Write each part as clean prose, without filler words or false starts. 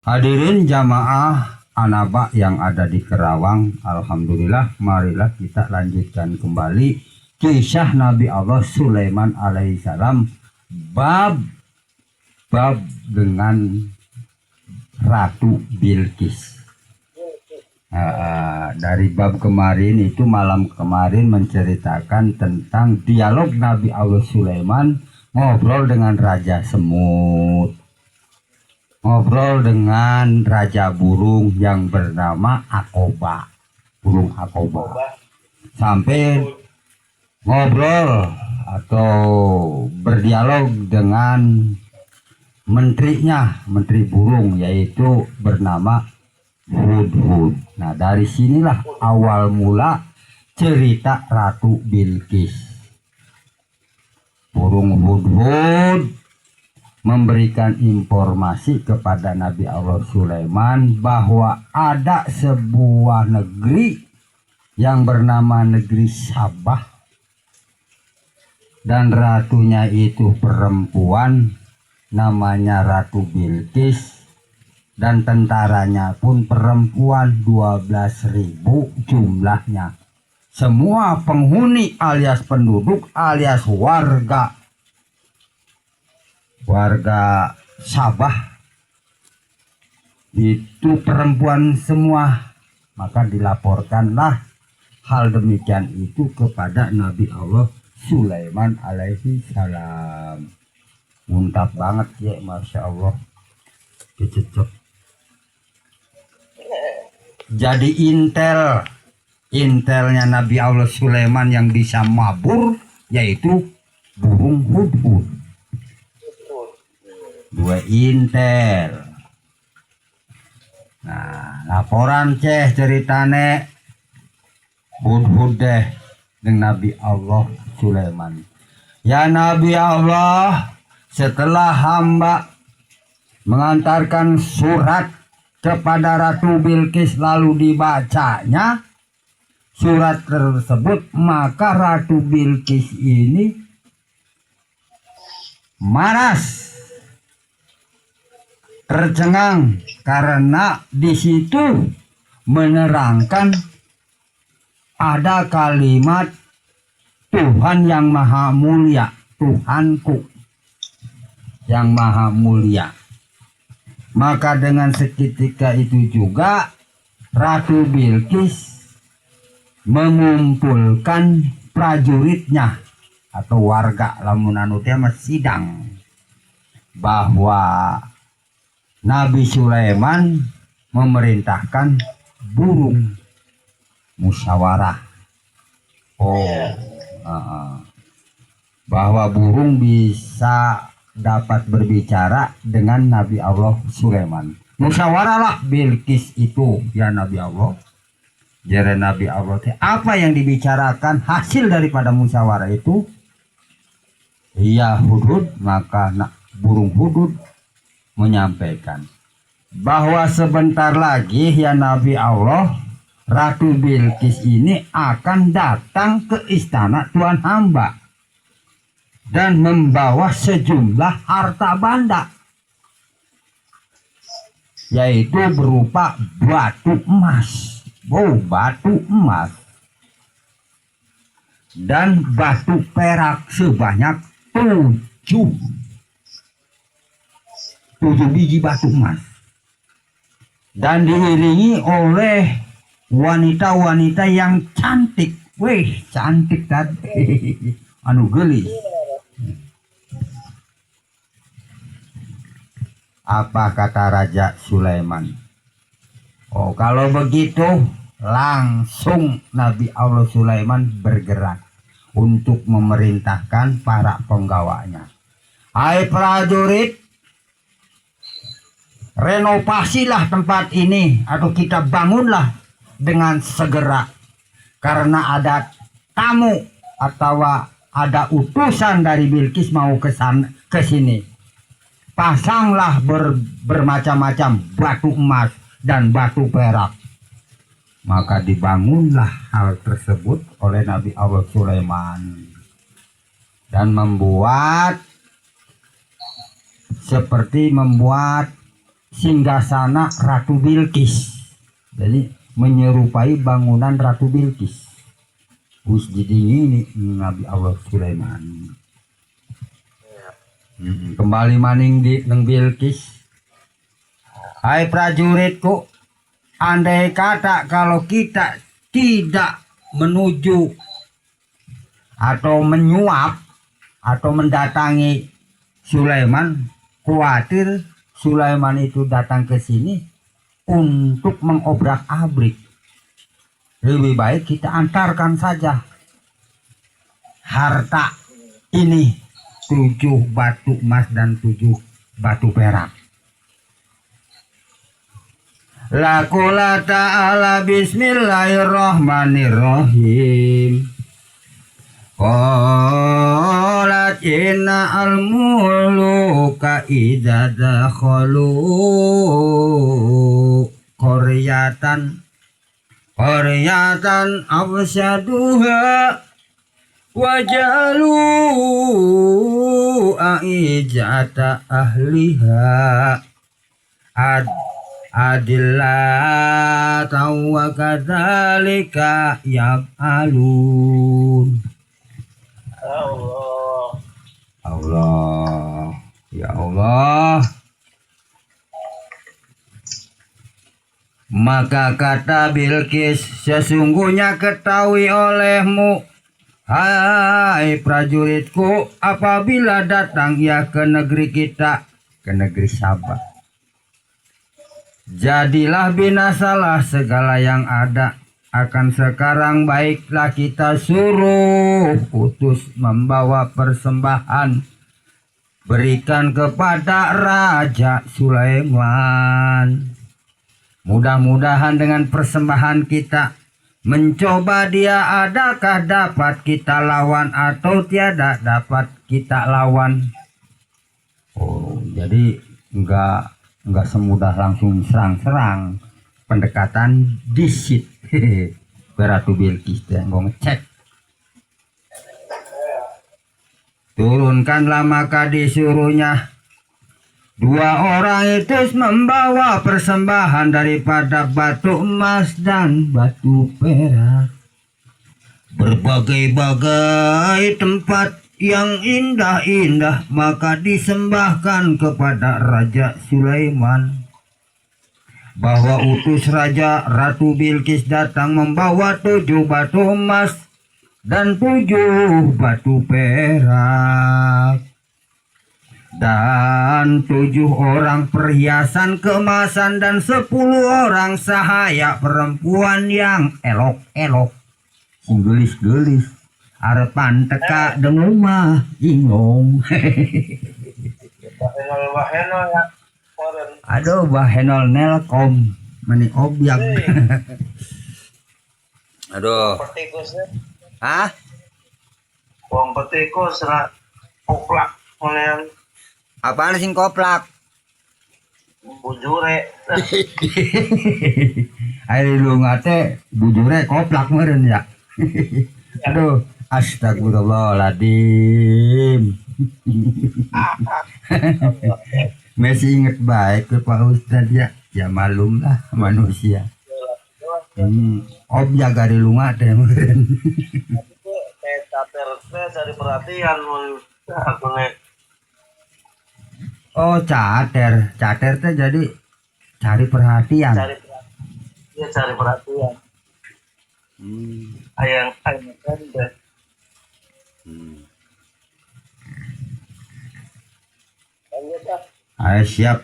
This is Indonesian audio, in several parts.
Hadirin jamaah Anaba yang ada di Kerawang, alhamdulillah, marilah kita lanjutkan kembali kisah Nabi Allah Sulaiman alaihissalam bab dengan Ratu Bilqis. Dari bab kemarin itu, malam kemarin menceritakan tentang dialog Nabi Allah Sulaiman ngobrol dengan Raja Semut, ngobrol dengan Raja Burung yang bernama Akoba, burung Akoba, sampai ngobrol atau berdialog dengan menterinya, menteri burung, yaitu bernama Hudhud. Nah, dari sinilah awal mula cerita Ratu Bilqis. Burung Hudhud memberikan informasi kepada Nabi Allah Sulaiman bahwa ada sebuah negeri yang bernama negeri Sabah, dan ratunya itu perempuan namanya Ratu Bilqis, dan tentaranya pun perempuan 12.000 jumlahnya. Semua penghuni alias penduduk alias warga Sabah itu perempuan semua. Maka dilaporkanlah hal demikian itu kepada Nabi Allah Sulaiman alaihi salam. Muntap banget ya, masya Allah, kececep. Jadi intelnya Nabi Allah Sulaiman yang bisa mabur yaitu burung Hudhud. Dua intel. Nah, laporan ceritane Hudhud deh dengan Nabi Allah Sulaiman. Ya Nabi Allah, setelah hamba mengantarkan surat kepada Ratu Bilqis lalu dibacanya surat tersebut, maka Ratu Bilqis ini maras, tercengang karena di situ menerangkan ada kalimat Tuhan yang maha mulia, Tuhanku yang maha mulia. Maka dengan seketika itu juga Ratu Bilqis mengumpulkan prajuritnya atau warga lamun anu teh sidang bahwa Nabi Sulaiman memerintahkan burung musyawarah. Bahwa burung bisa dapat berbicara dengan Nabi Allah Sulaiman. Musyawarahlah Bilqis itu ya Nabi Allah. Jere Nabi Allah, apa yang dibicarakan hasil daripada musyawarah itu? Ya Hudhud. Maka burung Hudhud menyampaikan bahwa sebentar lagi ya Nabi Allah, Ratu Bilqis ini akan datang ke istana Tuan hamba dan membawa sejumlah harta benda, yaitu berupa batu emas, batu emas dan batu perak sebanyak 7 biji batu emas, dan diiringi oleh wanita-wanita yang cantik. Wih, cantik tadi anu gelis. Apa kata Raja Sulaiman? Oh, kalau begitu langsung Nabi Allah Sulaiman bergerak untuk memerintahkan para penggawanya. Hai prajurit, renovasilah tempat ini atau kita bangunlah dengan segera, karena ada tamu atau ada utusan dari Bilqis mau ke sini. Pasanglah bermacam-macam batu emas dan batu perak. Maka dibangunlah hal tersebut oleh Nabi Allah Sulaiman dan membuat singgasana Ratu Bilqis. Jadi menyerupai bangunan Ratu Bilqis. Gus ini Nabi Allah Sulaiman. Kembali maning di neng Bilqis. Hai prajuritku, andai kata kalau kita tidak menuju atau menyuap atau mendatangi Sulaiman, khawatir Sulaiman itu datang ke sini untuk mengobrak-abrik. Lebih baik kita antarkan saja harta ini, 7 batu emas dan 7 batu perak. Laqula ta'ala bismillahirrahmanirrahim. Qalat inna al-muluka idza dakhalu qaryatan afsaduha wajalu aijata ahliha adillah wa kadzalika yaf'alun. Allah, ya Allah. Maka kata Bilqis, sesungguhnya ketahui olehmu, hai prajuritku, apabila datang ia ke negeri kita, ke negeri Sabah, jadilah binasalah segala yang ada. Akan sekarang baiklah kita suruh utus membawa persembahan, berikan kepada Raja Sulaiman. Mudah-mudahan dengan persembahan kita mencoba dia adakah dapat kita lawan atau tiada dapat kita lawan. Oh, jadi enggak semudah langsung serang-serang. Pendekatan disit. Ratu Bilqis mau ngecek. Turunkanlah, maka disuruhnya 2 orang itu membawa persembahan daripada batu emas dan batu perak, berbagai-bagai tempat yang indah-indah, maka disembahkan kepada Raja Sulaiman. Bahwa utus Raja Ratu Bilqis datang membawa 7 batu emas dan 7 batu perak dan 7 orang perhiasan keemasan dan 10 orang sahaya perempuan yang elok-elok. Gelis-gelis arepan teka dengan mah ingong. Aduh, bahenol nelkom mani objek. Aduh. Hah? Wong petikus ra koplak monean. Apaan sing koplak? Bujure. Ari lu ngate bujure koplak meureun ya. Aduh, astagfirullahaladzim. Masih inget baik ke Pak Ustadz ya. Ya malum lah manusia. Objek dari lunga teh meureun. Cater cari perhatian aku nih. Oh, cater teh jadi cari perhatian. Cari perhatian. Ayang kan deh. Ayo siap.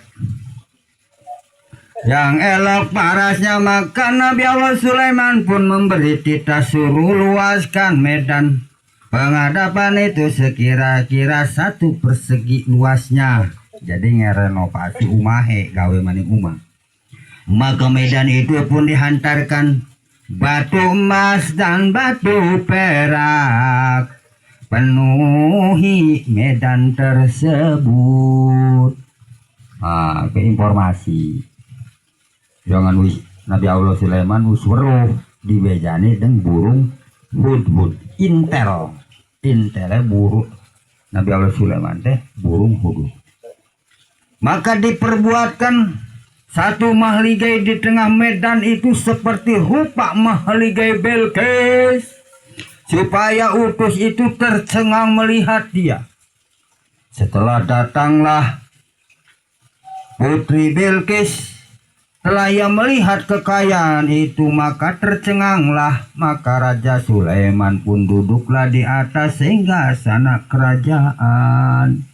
Yang elok parasnya maka Nabi Allah Sulaiman pun memberi titah suruh luaskan medan penghadapan itu sekira-kira 1 persegi luasnya. Jadi ngerenovasi umahe gawe maning umah. Maka medan itu pun dihantarkan batu emas dan batu perak, penuhi medan tersebut. Ke informasi. Jangan Nabi Allah Sulaiman weruh dibejani dengan burung hudhud. Intelnya burung Nabi Allah Sulaiman teh burung hudhud. Maka diperbuatkan Satu mahligai di tengah medan itu seperti rupa mahligai Bilqis, supaya utus itu tercengang melihat dia. Setelah datanglah Putri Bilqis, setelah ia melihat kekayaan itu maka tercenganglah. Maka Raja Sulaiman pun duduklah di atas singgasana kerajaan.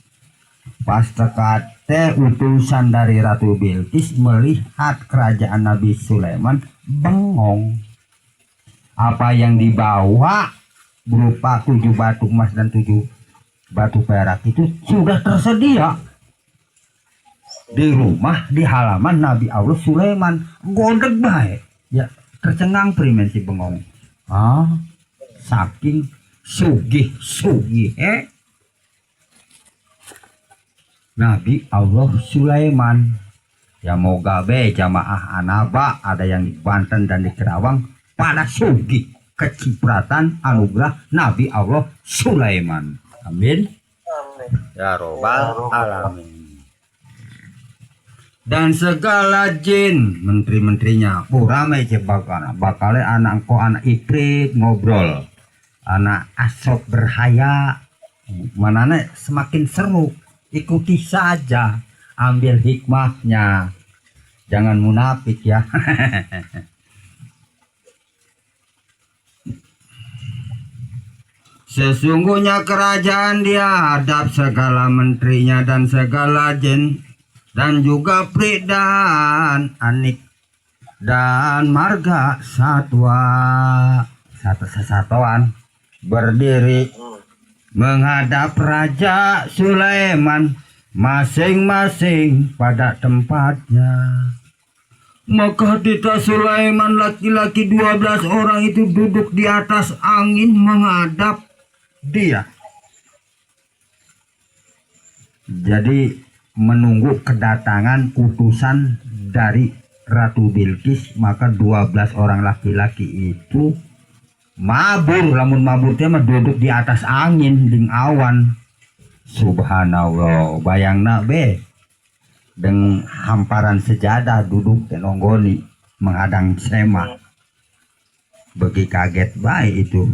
Pas tekate utusan dari Ratu Bilqis melihat kerajaan Nabi Sulaiman, bengong. Apa yang dibawa berupa 7 batu emas dan 7 batu perak itu sudah tersedia di rumah, di halaman Nabi Allah Sulaiman. Godeg baik ya, tercengang primen si bengong. Saking sugih Nabi Allah Sulaiman. Ya moga be jamaah anaba ada yang di Banten dan di Kerawang pada sugih kecipratan anugerah Nabi Allah Sulaiman. Amin. Amin. Ya robbal alamin. Dan segala jin menteri-menterinya ramai bakal anak engko anak Ifrit ngobrol, anak Asop berhaya, manane semakin seru. Ikuti saja, ambil hikmahnya, jangan munafik ya. Sesungguhnya kerajaan dia hadap segala menterinya dan segala jin, dan juga pri dan anik dan marga satwa satu-satuan berdiri menghadap Raja Sulaiman, masing-masing pada tempatnya. Maka Tita Sulaiman laki-laki 12 orang itu duduk di atas angin menghadap dia. Jadi menunggu kedatangan utusan dari Ratu Bilqis, maka 12 orang laki-laki itu mabur, lamun mabur teh mah duduk di atas angin ding awan. Subhanallah, bayangna be deng hamparan sejadah duduk teh nonggoni menghadang sema. Begi kaget bae itu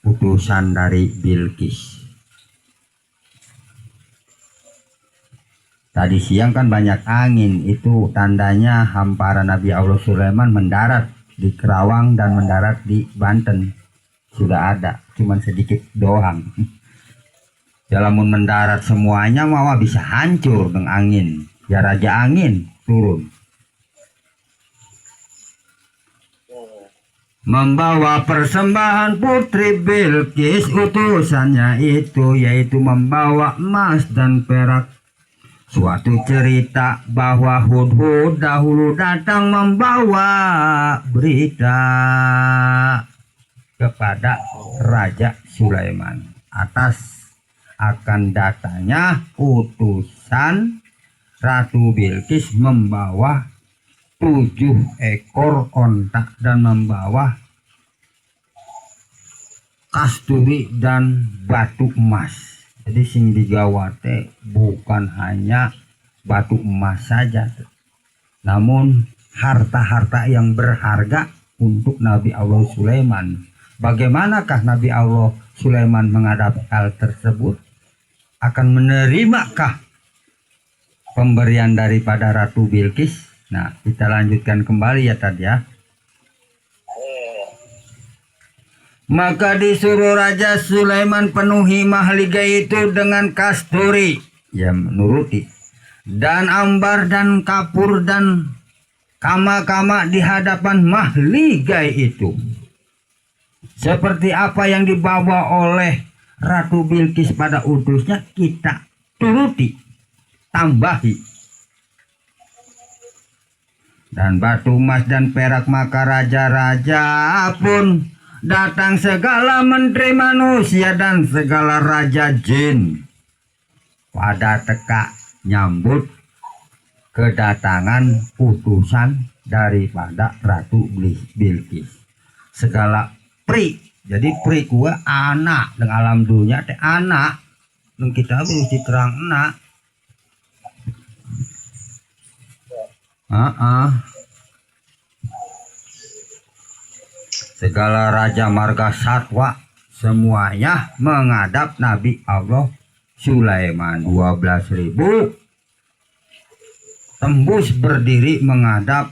utusan dari Bilqis. Tadi siang kan banyak angin, itu tandanya hamparan Nabi Allah Sulaiman mendarat di Kerawang dan mendarat di Banten. Sudah ada, cuman sedikit doang. Jalamun mendarat semuanya mawa bisa hancur dengan angin. Ya raja angin turun. Membawa persembahan Putri Bilqis, utusannya itu yaitu membawa emas dan perak. Suatu cerita bahwa Hudhud dahulu datang membawa berita kepada Raja Sulaiman atas akan datangnya utusan Ratu Bilqis membawa 7 ekor onta dan membawa kasturi dan batu emas. Jadi sing digawate bukan hanya batu emas saja, namun harta-harta yang berharga untuk Nabi Allah Sulaiman. Bagaimanakah Nabi Allah Sulaiman menghadapi hal tersebut? Akan menerimakah pemberian daripada Ratu Bilqis? Nah, kita lanjutkan kembali ya tadi ya. Maka disuruh Raja Sulaiman penuhi mahligai itu dengan kasturi, ya menuruti, dan ambar dan kapur dan kama-kama di hadapan mahligai itu. Seperti apa yang dibawa oleh Ratu Bilqis pada utusnya, kita turuti, tambahi. Dan batu emas dan perak, maka raja-raja pun datang, segala menteri manusia dan segala raja jin pada teka nyambut kedatangan utusan daripada Ratu Bilqis. Segala pri, jadi pri kuwa anak dengan alam dunia teh anak, dan kita harus diterang anak. Segala raja marga satwa semuanya menghadap Nabi Allah Sulaiman. 12.000 tembus berdiri menghadap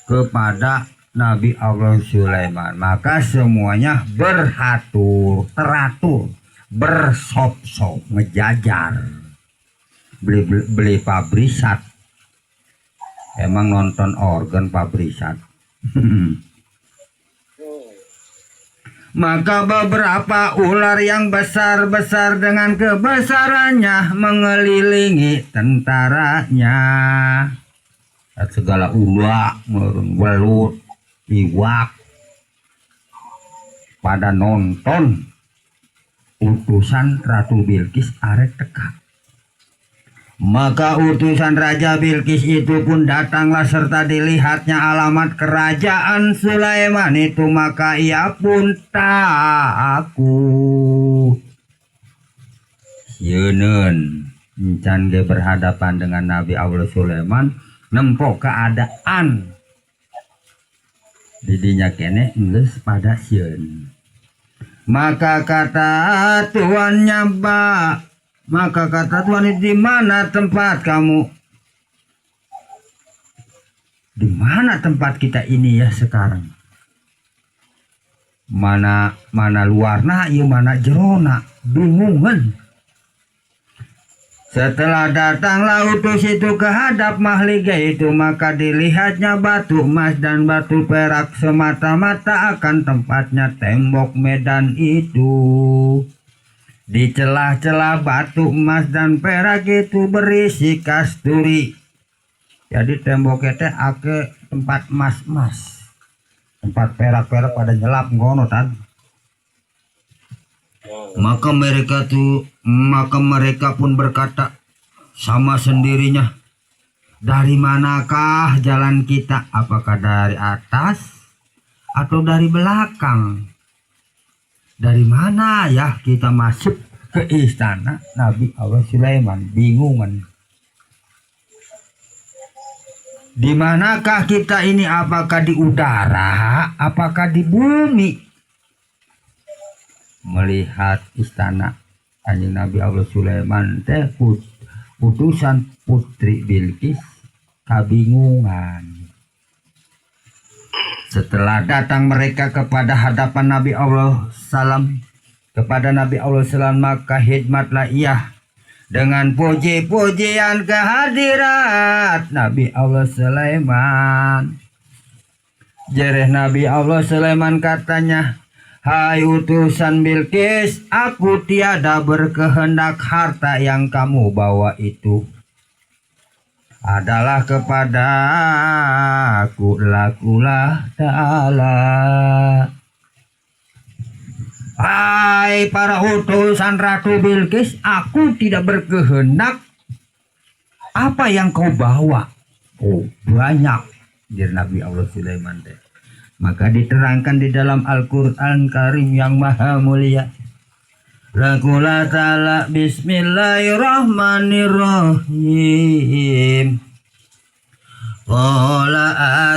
kepada Nabi Allah Sulaiman. Maka semuanya teratur, bersop-sop, ngejajar, beli pabrisat. Emang nonton organ pabrisat. Maka beberapa ular yang besar-besar dengan kebesarannya mengelilingi tentaranya. Segala ular, belut, iwak pada nonton utusan Ratu Bilqis arek teka. Maka utusan Raja Bilqis itu pun datanglah serta dilihatnya alamat kerajaan Sulaiman itu, maka ia pun takut. Yeun encan ge berhadapan dengan Nabi Allah Sulaiman nempok keadaan didinya kene geus pada sieun. Maka kata tuannya maka kata Tuhan, di mana tempat kamu? Di mana tempat kita ini ya sekarang? Mana luarna, iya mana jerona, bingungan. Setelah datanglah utus itu ke hadap mahliga itu, maka dilihatnya batu emas dan batu perak semata-mata akan tempatnya tembok medan itu. Di celah-celah batu emas dan perak itu berisi kasturi. Jadi tembok itu ake tempat emas-emas, tempat perak-perak pada nyelap ngono tan. Maka mereka pun berkata sama sendirinya, dari manakah jalan kita? Apakah dari atas atau dari belakang? Dari mana ya kita masuk ke istana Nabi Allah Sulaiman? Bingungan. Di manakah kita ini? Apakah di udara? Apakah di bumi? Melihat istana Kanjeng Nabi Allah Sulaiman teh utusan Putri Bilqis kabingungan. Setelah datang mereka kepada hadapan Nabi Allah Salam, maka hikmatlah ia dengan puji-pujian kehadirat Nabi Allah Sulaiman. Jereh Nabi Allah Sulaiman katanya, hai utusan Bilqis, aku tiada berkehendak harta yang kamu bawa itu adalah kepada aku lakulah ta'ala. Hai para utusan Ratu Bilqis, aku tidak berkehendak apa yang kau bawa. Oh banyak, jadi Nabi Allah Sulaiman deh. Maka diterangkan di dalam Al-Quran Karim yang maha mulia. Lakulah ta'ala bismillahirrahmanirrahim. Qala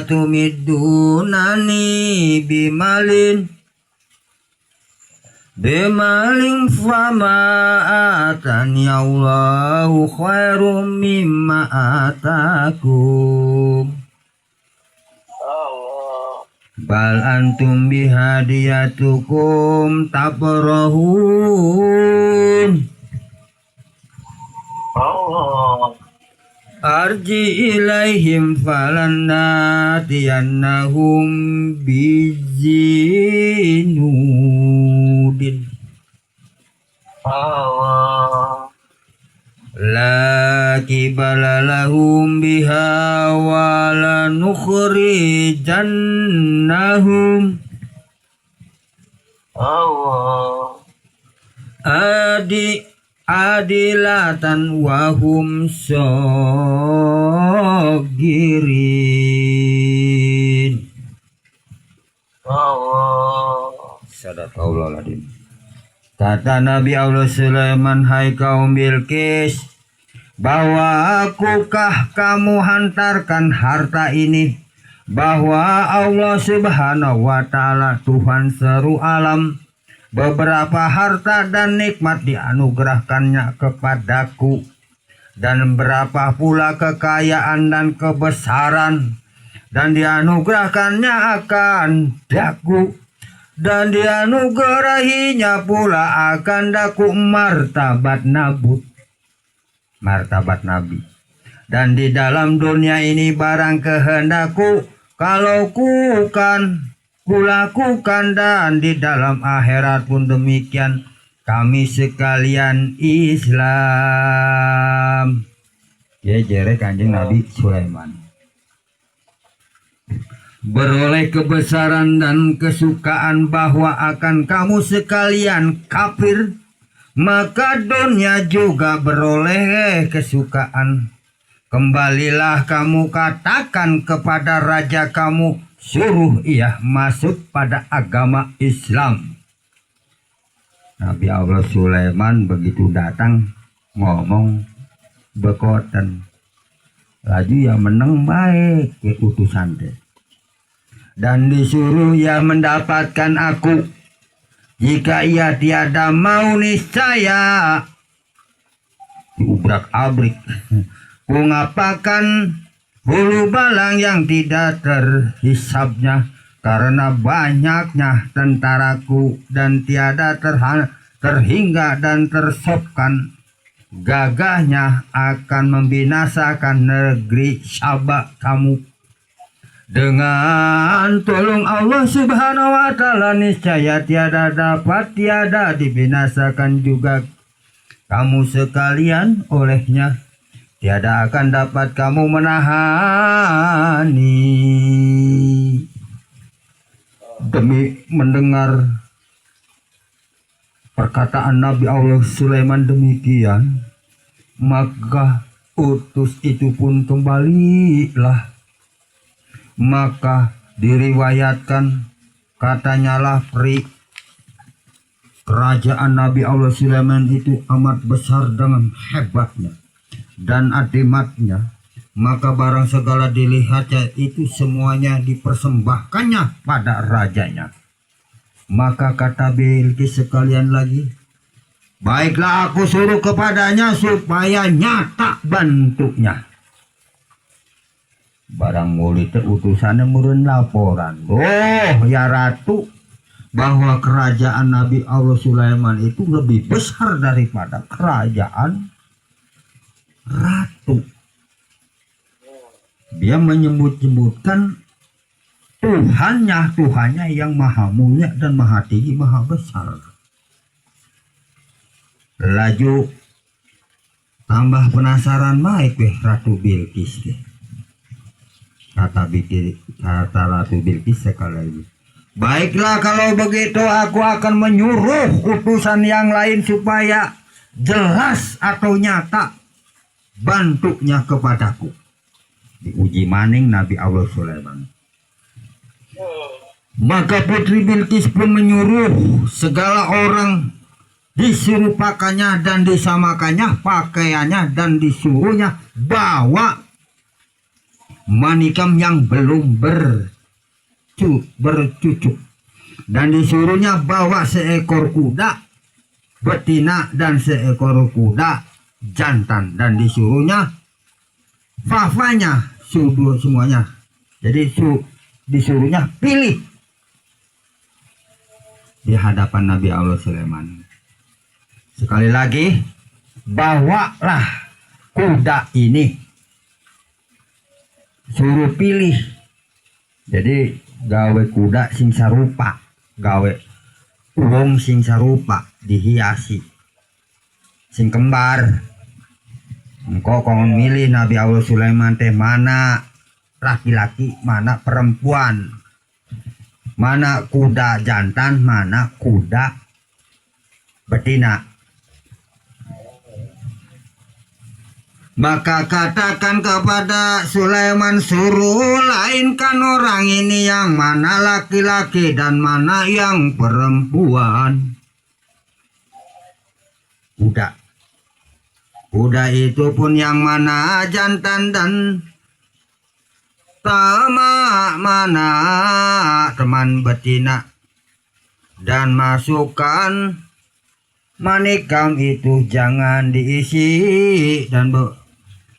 atumidunani bimalin fama atani Allahu khairum mimma atakum. Bal antum bihadiyatukum tabrahun. Arji ilaihim falanatiyannahum bizinudin. La kibala lahum biha wa la nukhrijannahum adilatan wahum sogirin. Sadaqallahul adzim. Kata Nabi Allah Sulaiman, hai kaum Bilqis, bahwa akukah kamu hantarkan harta ini, bahwa Allah Subhanahu wa Ta'ala Tuhan seru alam beberapa harta dan nikmat dianugerahkannya kepadaku, dan berapa pula kekayaan dan kebesaran dan dianugerahkannya akan daku, dan dianugerahinya pula akan daku martabat nabi. Dan di dalam dunia ini barang kehendakku kalau kulakukan, dan di dalam akhirat pun demikian kami sekalian Islam. Ya jere Kanjeng Nabi Sulaiman beroleh kebesaran dan kesukaan bahwa akan kamu sekalian kafir, maka dunia juga beroleh kesukaan. Kembalilah kamu katakan kepada raja kamu, suruh ia masuk pada agama Islam. Nabi Allah Sulaiman begitu datang ngomong bekoten, laju ya meneng baik ke utusan teh, dan disuruh ia mendapatkan aku. Jika ia tiada mau niscaya diubrak abrik ku ngapakan hulu balang yang tidak terhisapnya, karena banyaknya tentaraku dan tiada terhingga dan tersopkan. Gagahnya akan membinasakan negeri Saba kamu. Dengan tolong Allah Subhanahu wa Ta'ala niscaya tiada dibinasakan juga kamu sekalian olehnya. Tiada akan dapat kamu menahani. Demi mendengar perkataan Nabi Allah Sulaiman demikian, maka utus itu pun kembalilah. Maka diriwayatkan katanya lah kerajaan Nabi Allah Sulaiman itu amat besar dengan hebatnya dan adimatnya. Maka barang segala dilihatnya itu semuanya dipersembahkannya pada rajanya. Maka kata Bilqis sekalian lagi, baiklah aku suruh kepadanya supaya nyata bentuknya. Barang muli utusannya murun laporan, oh ya ratu, bahwa kerajaan Nabi Allah Sulaiman itu lebih besar daripada kerajaan ratu. Dia menyebut-nyebutkan Tuhannya yang maha mulia dan maha tinggi, maha besar. Laju tambah penasaran baik Ratu Bilqis. Kata Ratu Bilqis sekali lagi, baiklah kalau begitu aku akan menyuruh utusan yang lain supaya jelas atau nyata bentuknya kepadaku. Diuji maning Nabi Allah Sulaiman. Maka Putri Bilqis pun menyuruh segala orang disuruh pakaiannya dan disamakannya pakaiannya, dan disuruhnya bawa manikam yang belum bercucuk, dan disuruhnya bawa seekor kuda betina dan seekor kuda jantan, dan disuruhnya fafanya sudu semuanya. Jadi disuruhnya pilih di hadapan Nabi Allah Sulaiman. Sekali lagi, bawalah kuda ini, suruh pilih. Jadi gawe kuda sing sarupa, gawe uang sing sarupa, dihiasi sing kembar. Engkau kon milih Nabi Allah Sulaiman teh mana laki-laki, mana perempuan, mana kuda jantan, mana kuda betina. Maka katakan kepada Sulaiman, suruh lainkan orang ini yang mana laki-laki dan mana yang perempuan. Kuda itu pun yang mana jantan dan mana teman betina. Dan masukkan manikam itu jangan diisi dan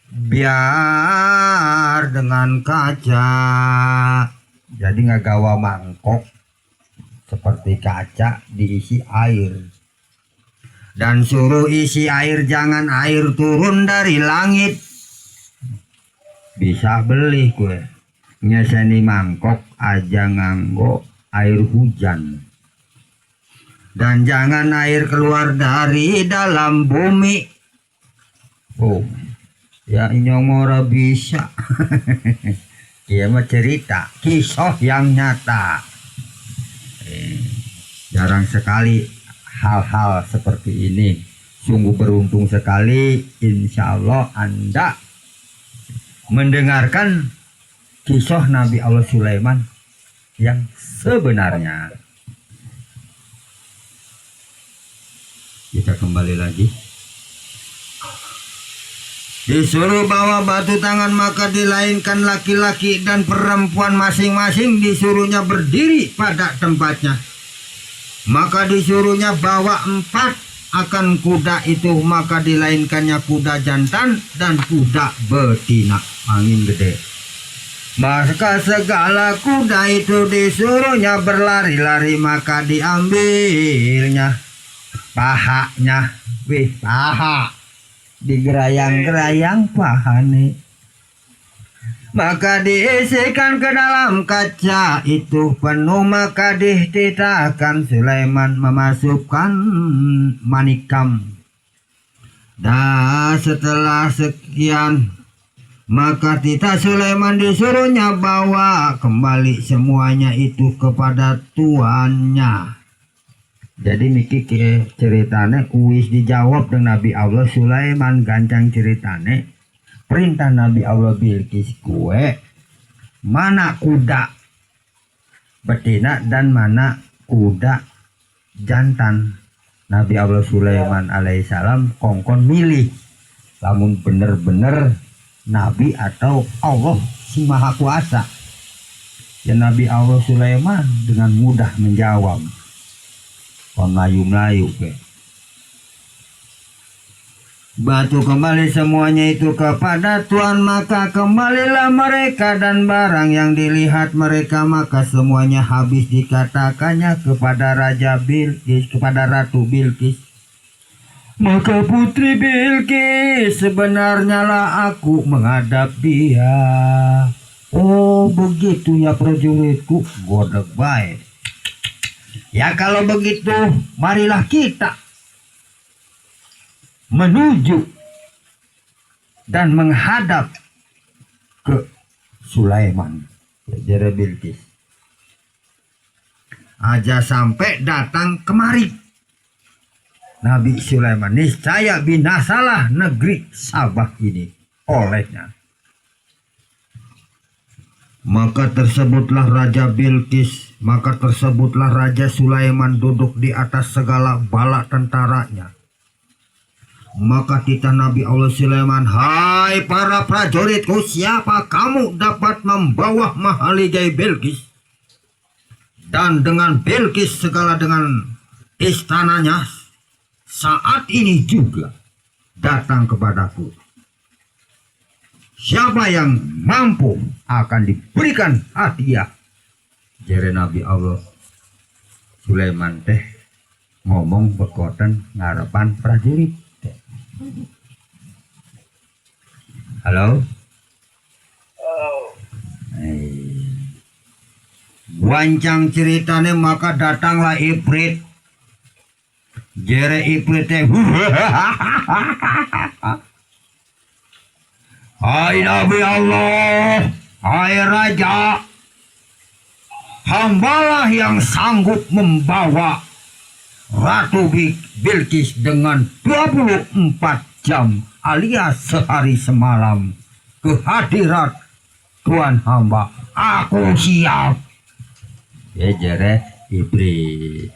biar dengan kaca. Jadi ngagawa mangkok seperti kaca diisi air. Dan suruh isi air, jangan air turun dari langit. Bisa beli gue. Nyeseni mangkok aja nganggo air hujan. Dan jangan air keluar dari dalam bumi. Oh, ya nyongora bisa. Iya mah cerita, kisah yang nyata. Jarang sekali hal-hal seperti ini. Sungguh beruntung sekali. Insya Allah Anda mendengarkan kisah Nabi Allah Sulaiman yang sebenarnya. Kita kembali lagi. Disuruh bawa batu tangan, maka dilainkan laki-laki dan perempuan masing-masing disuruhnya berdiri pada tempatnya. Maka disuruhnya bawa 4 akan kuda itu, maka dilainkannya kuda jantan dan kuda betina. Angin gede. Maka segala kuda itu disuruhnya berlari-lari, maka diambilnya pahanya. Wih, paha digerayang-gerayang paha nih. Maka diisikan ke dalam kaca itu penuh, maka dititahkan Sulaiman memasukkan manikam. Dan setelah sekian, maka titah Sulaiman disuruhnya bawa kembali semuanya itu kepada tuannya. Jadi niki ceritane wis dijawab dengan Nabi Allah Sulaiman, gancang ceritane. Perintah Nabi Allah Bilqis kue mana kuda betina dan mana kuda jantan. Nabi Allah Sulaiman alaihissalam kongkon milih lamun bener-bener Nabi atau Allah si Maha Kuasa. Ya Nabi Allah Sulaiman dengan mudah menjawab. Kon melayu-melayu ke. Batu kembali semuanya itu kepada Tuhan, maka kembalilah mereka dan barang yang dilihat mereka, maka semuanya habis. Dikatakannya kepada Raja Bilqis, kepada Ratu Bilqis, maka Putri Bilqis, sebenarnya lah aku menghadap dia. Oh begitu ya prajuritku, godek baik. Ya kalau begitu marilah kita menuju dan menghadap ke Sulaiman. Jadi Bilqis aja sampai datang kemari Nabi Sulaiman, niscaya binasalah negeri Sabah ini olehnya. Maka tersebutlah Raja Bilqis, maka tersebutlah Raja Sulaiman duduk di atas segala bala tentaranya. Maka titah Nabi Allah Sulaiman, hai para prajuritku, siapa kamu dapat membawa mahaligai Bilqis dan dengan Bilqis segala dengan istananya saat ini juga datang kepadaku. Siapa yang mampu akan diberikan hadiah. Jere Nabi Allah Sulaiman teh ngomong bekoten ngarepan prajurit. Halo. Wancang ceritane, maka datanglah Ifrit. Jere Ifrit teh hai Nabi Allah, hai Raja, hambalah yang sanggup membawa Ratu Bilqis dengan 24 jam alias sehari semalam ke hadirat Tuhan hamba. Aku siap. Ya jere Iblis.